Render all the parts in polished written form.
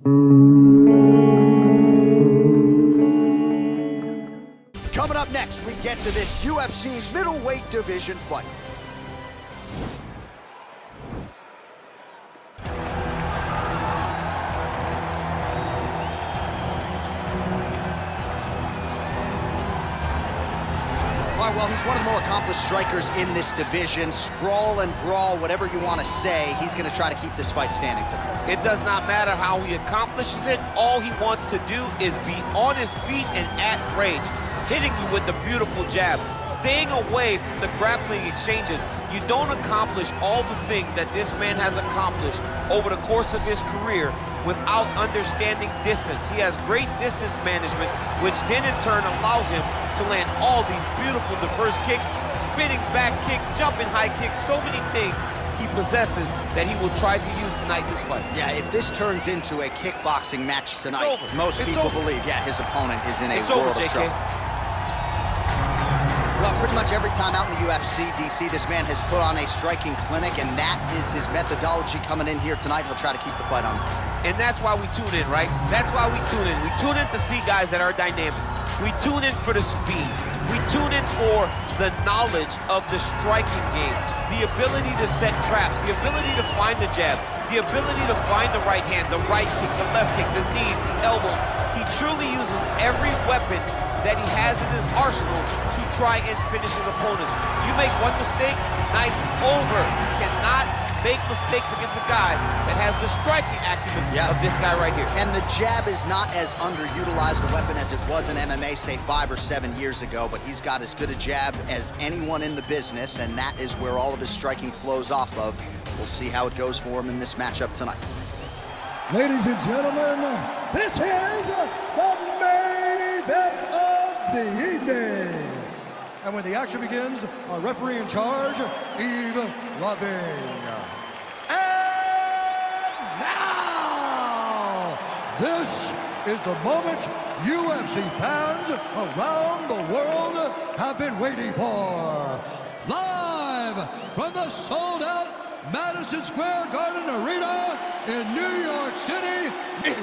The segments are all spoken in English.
Coming up next, we get to this UFC middleweight division fight. Well, he's one of the more accomplished strikers in this division. Sprawl and brawl, whatever you want to say, he's going to try to keep this fight standing tonight. It does not matter how he accomplishes it. All he wants to do is be on his feet and at range, hitting you with the beautiful jab, staying away from the grappling exchanges. You don't accomplish all the things that this man has accomplished over the course of his career without understanding distance. He has great distance management, which then in turn allows him to land all these beautiful diverse kicks, spinning back kick, jumping high kick, so many things he possesses that he will try to use tonight in this fight. Yeah, if this turns into a kickboxing match tonight, most people believe, yeah, his opponent is in a world of trouble. Well, pretty much every time out in the UFC, DC, this man has put on a striking clinic, and that is his methodology coming in here tonight. He'll try to keep the fight on. And that's why we tune in, right? That's why we tune in. We tune in to see guys that are dynamic. We tune in for the speed. We tune in for the knowledge of the striking game, the ability to set traps, the ability to find the jab, the ability to find the right hand, the right kick, the left kick, the knees, the elbows. He truly uses every weapon that he has in his arsenal to try and finish his opponents. You make one mistake, night's over. You cannot make mistakes against a guy that has the striking acumen of this guy right here. And the jab is not as underutilized a weapon as it was in MMA, say 5 or 7 years ago, but he's got as good a jab as anyone in the business, and that is where all of his striking flows off of. We'll see how it goes for him in this matchup tonight. Ladies and gentlemen, this is the main event of the evening. And when the action begins, our referee in charge, Yves Lavigne. And now, this is the moment UFC fans around the world have been waiting for. Live from the sold-out Madison Square Garden Arena in New York City, it's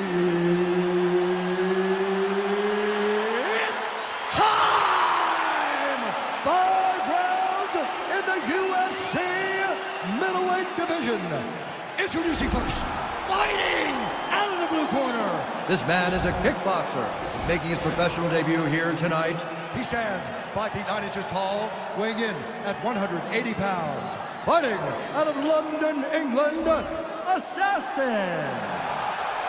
time! 5 rounds in the UFC middleweight division. Introducing first, fighting out of the blue corner. This man is a kickboxer, making his professional debut here tonight. He stands 5 feet 9 inches tall, weighing in at 180 pounds. Fighting out of London, England, Assassin.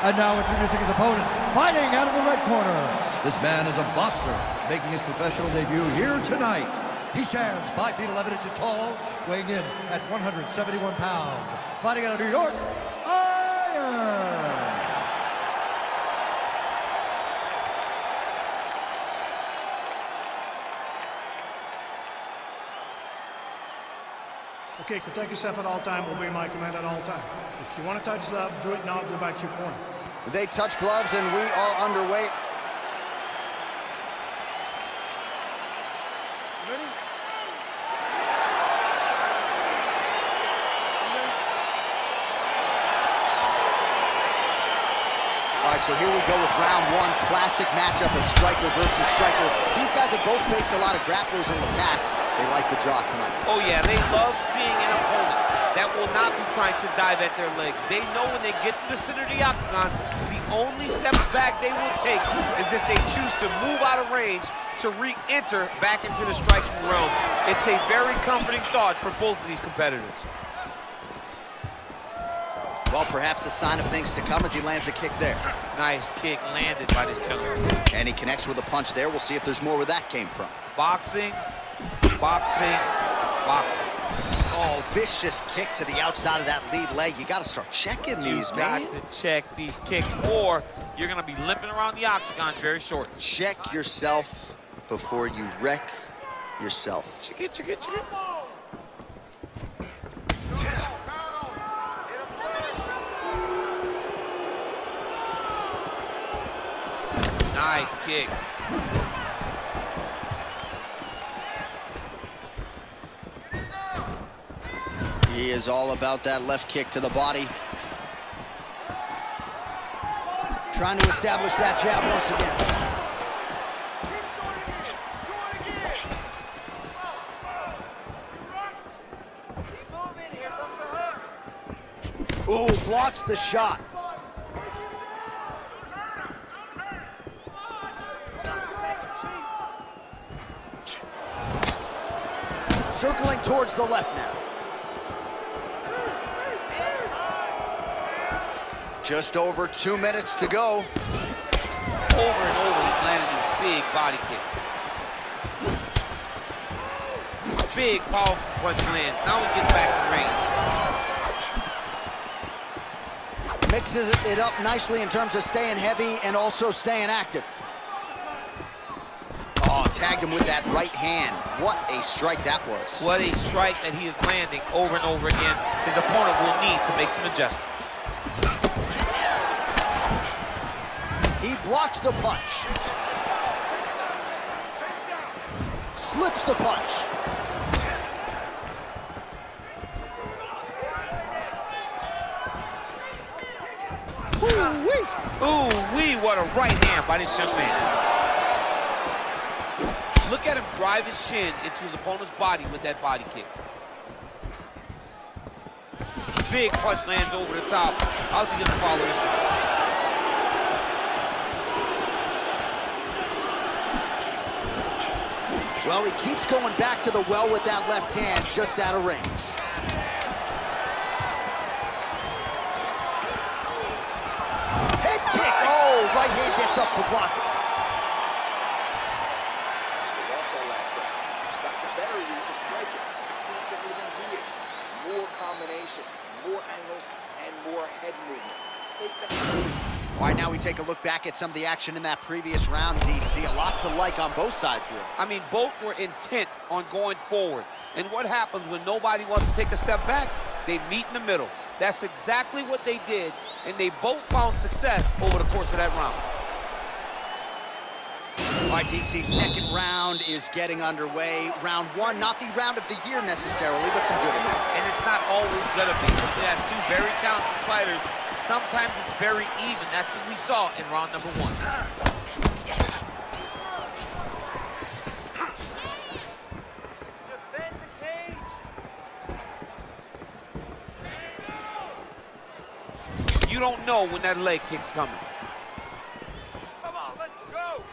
And now introducing his opponent, fighting out of the red corner. This man is a boxer, making his professional debut here tonight. He stands 5 feet 11 inches tall, weighing in at 171 pounds. Fighting out of New York, Iron. Okay, protect yourself at all time, obey my command at all time. If you want to touch glove, do it now, go back to your corner. They touch gloves and we are underway. Ready? All right, so here we go with round 1, classic matchup of striker versus striker. These guys have both faced a lot of grapplers in the past. They like the draw tonight. Oh yeah, they love seeing an opponent that will not be trying to dive at their legs. They know when they get to the center of the octagon, the only step back they will take is if they choose to move out of range to re-enter back into the striking realm. It's a very comforting thought for both of these competitors. Well, perhaps a sign of things to come as he lands a kick there. Nice kick landed by this gentleman. And he connects with a punch there. We'll see if there's more where that came from. Boxing, boxing, boxing. Oh, vicious kick to the outside of that lead leg. You got to start checking these, man. You got to check these kicks, or you're going to be limping around the octagon very short. Check yourself before you wreck yourself. Check it, check it, check it. Nice kick. He is all about that left kick to the body. Trying to establish that jab once again. Ooh, blocks the shot. Circling towards the left now. Just over 2 minutes to go. Over and over, he's landing these big body kicks. Big, powerful punch lands. Now he gets back to range. Mixes it up nicely in terms of staying heavy and also staying active. Oh, tagged him with that right hand. What a strike that was. What a strike that he is landing over and over again. His opponent will need to make some adjustments. He blocks the punch. Slips the punch. Ooh-wee! Ooh-wee, what a right hand by this young man. Look at him drive his shin into his opponent's body with that body kick. Big punch lands over the top. How's he gonna follow this one? Well, he keeps going back to the well with that left hand, just out of range. Head kick! Oh, right hand gets up to block it. More angles and more head movement. All right, now we take a look back at some of the action in that previous round, DC. A lot to like on both sides, really. I mean, both were intent on going forward. And what happens when nobody wants to take a step back? They meet in the middle. That's exactly what they did, and they both found success over the course of that round. All right, DC, second round is getting underway. Round one, not the round of the year necessarily, but some good in it. And it's not always gonna be. We have two very talented fighters. Sometimes it's very even. That's what we saw in round number one. Defend the cage. You don't know when that leg kick's coming. Come on, let's go.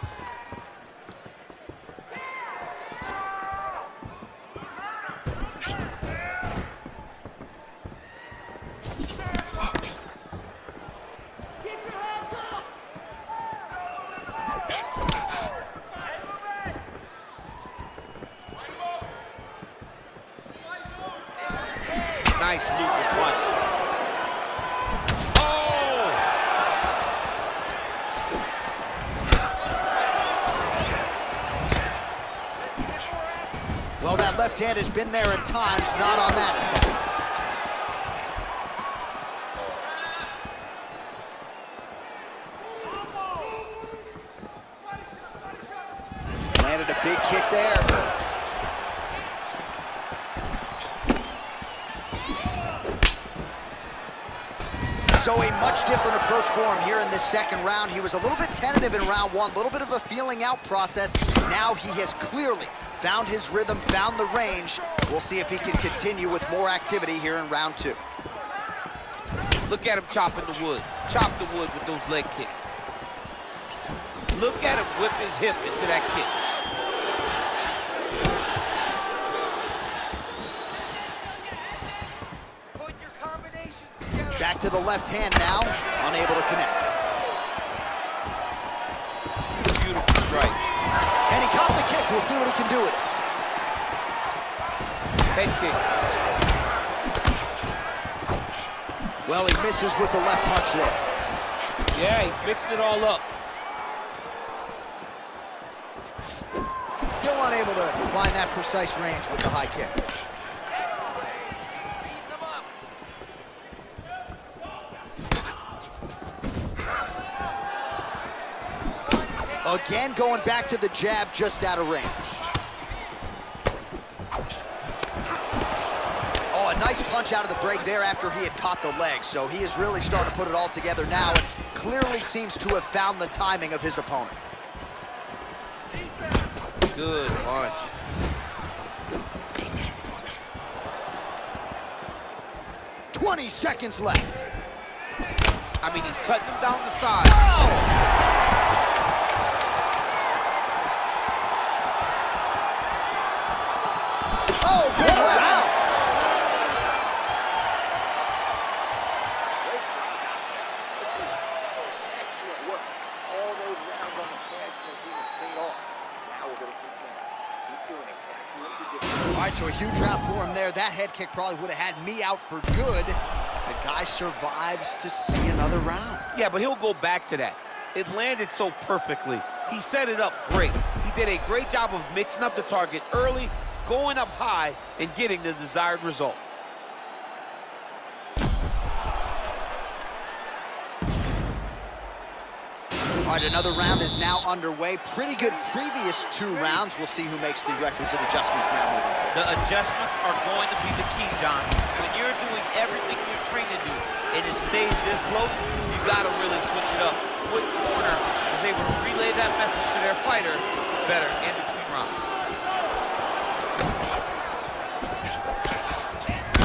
Nice looping punch. Oh! Well, that left hand has been there at times, not on that attack. Landed a big kick there. So a much different approach for him here in this second round. He was a little bit tentative in round one, a little bit of a feeling out process. Now he has clearly found his rhythm, found the range. We'll see if he can continue with more activity here in round two. Look at him chopping the wood. Chop the wood with those leg kicks. Look at him whip his hip into that kick. Back to the left hand now, unable to connect. Beautiful strike. And he caught the kick. We'll see what he can do with it. Head kick. Well, he misses with the left punch there. Yeah, he's mixing it all up. Still unable to find that precise range with the high kick. Again, going back to the jab, just out of range. Oh, a nice punch punch out of the break there after he had caught the leg. So he is really starting to put it all together now and clearly seems to have found the timing of his opponent. Good punch. "20 seconds left. I mean, he's cutting him down the side. Oh, big round. Excellent work. All those rounds on the pads from the team have paid off. Now we're going to continue. Keep doing exactly what you did. All right, so a huge round for him there. That head kick probably would have had me out for good. The guy survives to see another round. Yeah, but he'll go back to that. It landed so perfectly. He set it up great. He did a great job of mixing up the target early, going up high, and getting the desired result. All right, another round is now underway. Pretty good previous 2 rounds. We'll see who makes the requisite adjustments now moving forward. The adjustments are going to be the key, John. When you're doing everything you're trained to do, and it stays this close, you got to really switch it up. What corner is able to relay that message to their fighter better in between rounds?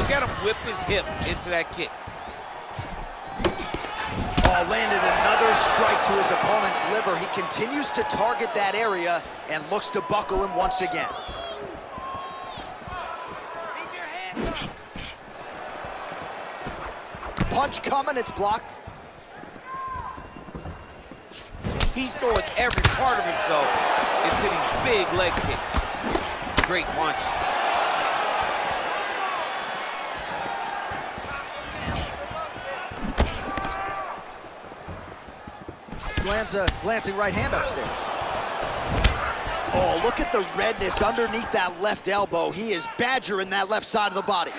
Look at him whip his hip into that kick. Oh, landed another strike to his opponent's liver. He continues to target that area and looks to buckle him once again. Punch coming, it's blocked. He's throwing every part of himself into these big leg kicks. Great punch. Lands a glancing right hand upstairs. Oh, look at the redness underneath that left elbow. He is badgering that left side of the body.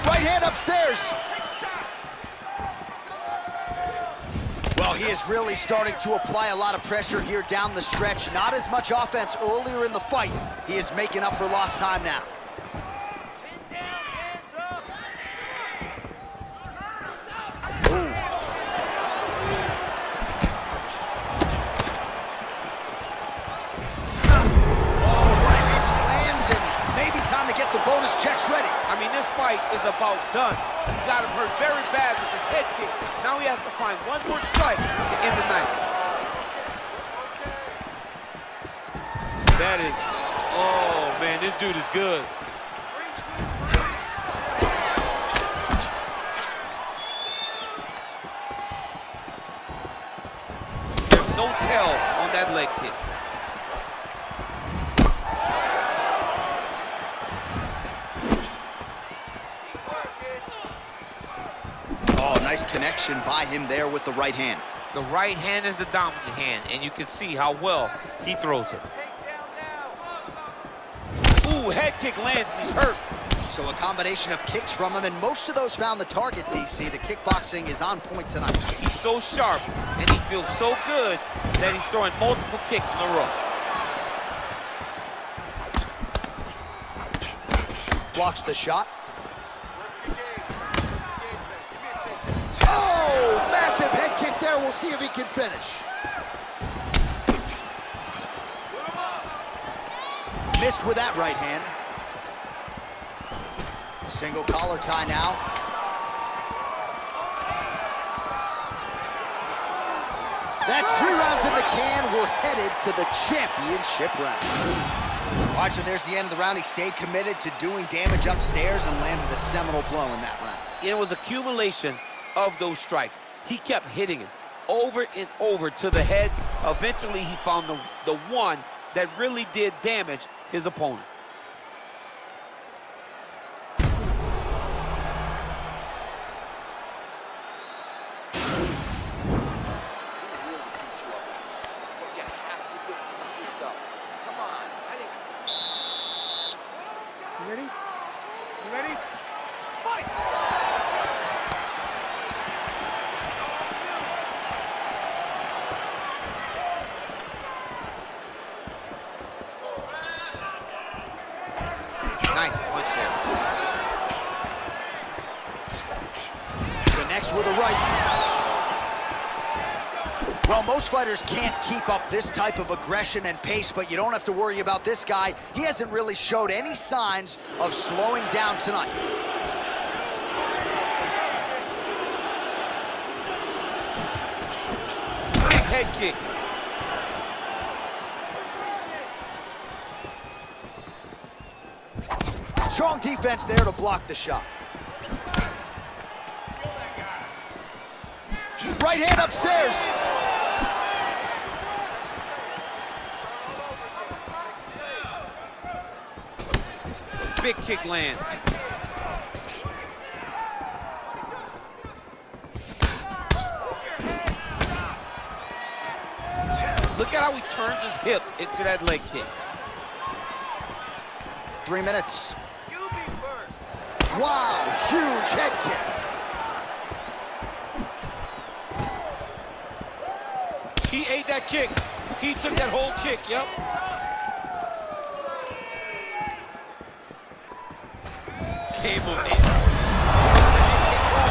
Right hand upstairs. Well, he is really starting to apply a lot of pressure here down the stretch. Not as much offense earlier in the fight. He is making up for lost time now. Bonus checks ready. I mean, this fight is about done. He's got him hurt very bad with his head kick. Now he has to find one more strike to end the night. That is, oh man, this dude is good. There's no tell on that leg kick. Nice connection by him there with the right hand. The right hand is the dominant hand, and you can see how well he throws it. Ooh, head kick lands, and he's hurt. So a combination of kicks from him, and most of those found the target, DC. The kickboxing is on point tonight. He's so sharp, and he feels so good that he's throwing multiple kicks in a row. Blocks the shot. Oh, massive head kick there. We'll see if he can finish. Missed with that right hand. Single collar tie now. That's 3 rounds in the can. We're headed to the championship round. All right, so there's the end of the round. He stayed committed to doing damage upstairs and landed a seminal blow in that round. It was accumulation of those strikes. He kept hitting him over and over to the head. Eventually, he found the one that really did damage his opponent. You ready? You ready? Fight! with a right. Well, most fighters can't keep up this type of aggression and pace, but you don't have to worry about this guy. He hasn't really showed any signs of slowing down tonight. Big head kick. Strong defense there to block the shot. Right hand upstairs. Big kick lands. Look at how he turns his hip into that leg kick. 3 minutes. Wow, huge head kick. He ate that kick. He took that whole kick, yep. Cable in.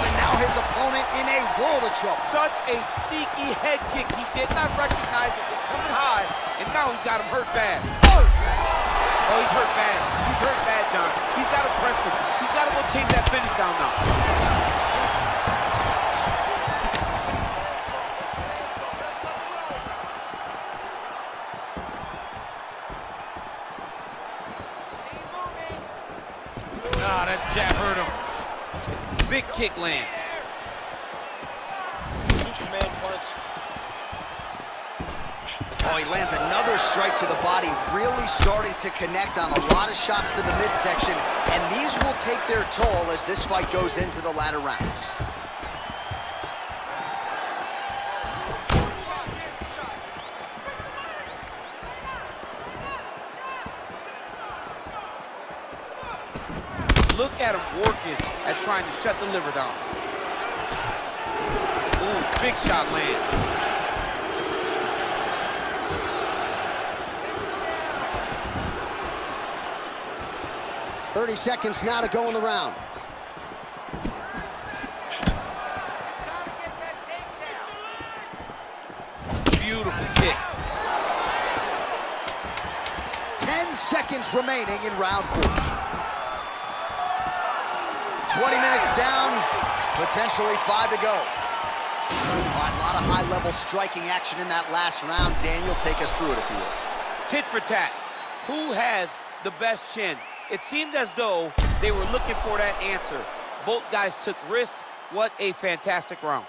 And now his opponent in a world of trouble. Such a sneaky head kick. He did not recognize it was coming high, and now he's got him hurt bad. Oh! Oh, he's hurt bad. He's hurt bad, John. He's got to press him. He's got to go chase that finish down now. Ah, that jab hurt him. Big kick lands. Superman punch. Oh, he lands another strike to the body, really starting to connect on a lot of shots to the midsection, and these will take their toll as this fight goes into the latter rounds. Look at him working at trying to shut the liver down. Ooh, big shot lands. 30 seconds now to go in the round. Beautiful kick. 10 seconds remaining in round 4. 20 minutes down, potentially 5 to go. All right, a lot of high-level striking action in that last round. Daniel, take us through it if you will. Tit for tat. Who has the best chin? It seemed as though they were looking for that answer. Both guys took risk. What a fantastic round.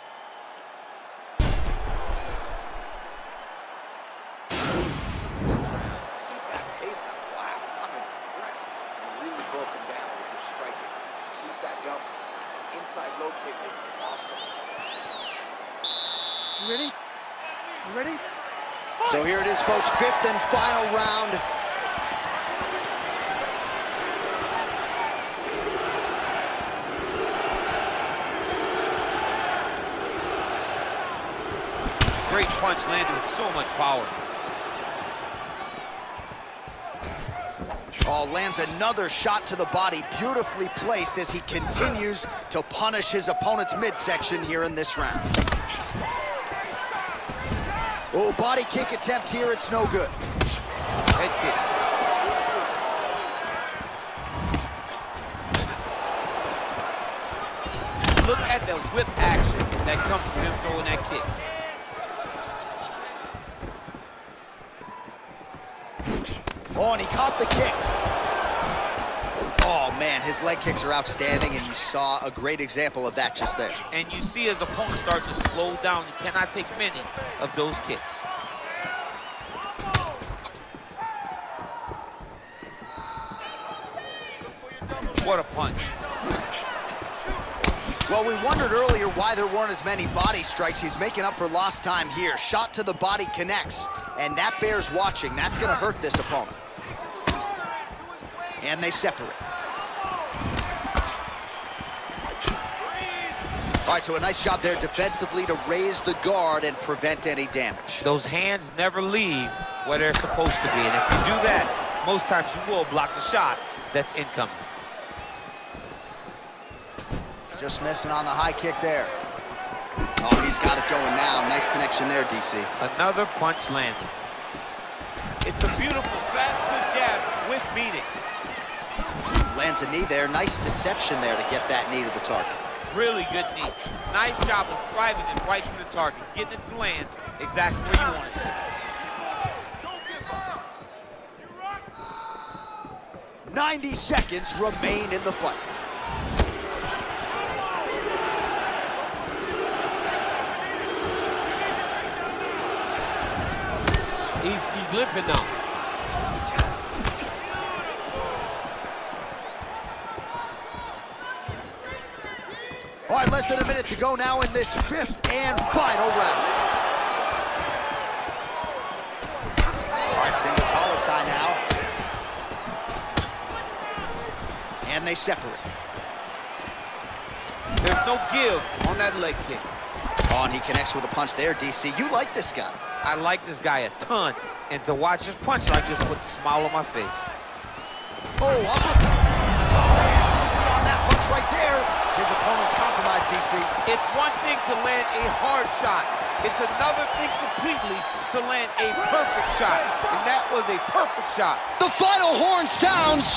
Keep that pace up. Wow, I'm impressed. You really broke him down with your striking. Keep that going. Inside low kick is awesome. You ready? You ready? So here it is, folks, 5th and final round. Great punch landed with so much power. Oh, lands another shot to the body, beautifully placed as he continues to punish his opponent's midsection here in this round. Oh, body kick attempt here, it's no good. Head kick. Look at the whip action that comes from him throwing that kick. Oh, and he caught the kick. Oh, man, his leg kicks are outstanding, and you saw a great example of that just there. And you see his opponent start to slow down. He cannot take many of those kicks. What a punch. Well, we wondered earlier why there weren't as many body strikes. He's making up for lost time here. Shot to the body connects, and that bears watching. That's going to hurt this opponent. And they separate. All right, so a nice job there defensively to raise the guard and prevent any damage. Those hands never leave where they're supposed to be, and if you do that, most times you will block the shot that's incoming. Just missing on the high kick there. Oh, he's got it going now. Nice connection there, DC. Another punch landed. It's a beautiful, fast, good jab with meaning. Lands a knee there. Nice deception there to get that knee to the target. Really good knee. Nice job of driving it right to the target, getting it to land exactly where you want it. 90 seconds remain in the fight. He's limping now. All right, less than a minute to go now in this 5th and final round. All right, single collar tie now. And they separate. There's no give on that leg kick. Oh, and he connects with a punch there, DC. You like this guy. I like this guy a ton, and to watch his punch like this puts a smile on my face. Oh, uppercut. Oh, and DC on that punch right there. His opponent's compromised, DC. It's one thing to land a hard shot. It's another thing completely to land a perfect shot, and that was a perfect shot. The final horn sounds.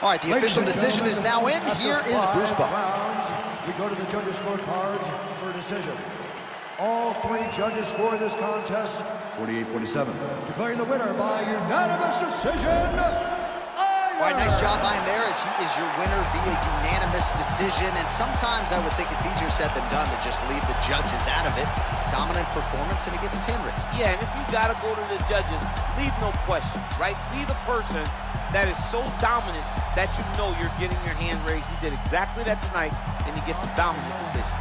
All right, the official decision is now in. Here is Bruce Buffer. Rounds, we go to the judges' scorecards for a decision. All 3 judges score this contest 48-47. declaring the winner by unanimous decision. All right, nice job by him there, as he is your winner via unanimous decision. And sometimes I would think it's easier said than done to just leave the judges out of it. Dominant performance, and he gets his hand raised. Yeah, and if you gotta go to the judges, leave no question, right? Be the person that is so dominant that you know you're getting your hand raised. He did exactly that tonight, and he gets a dominant decision.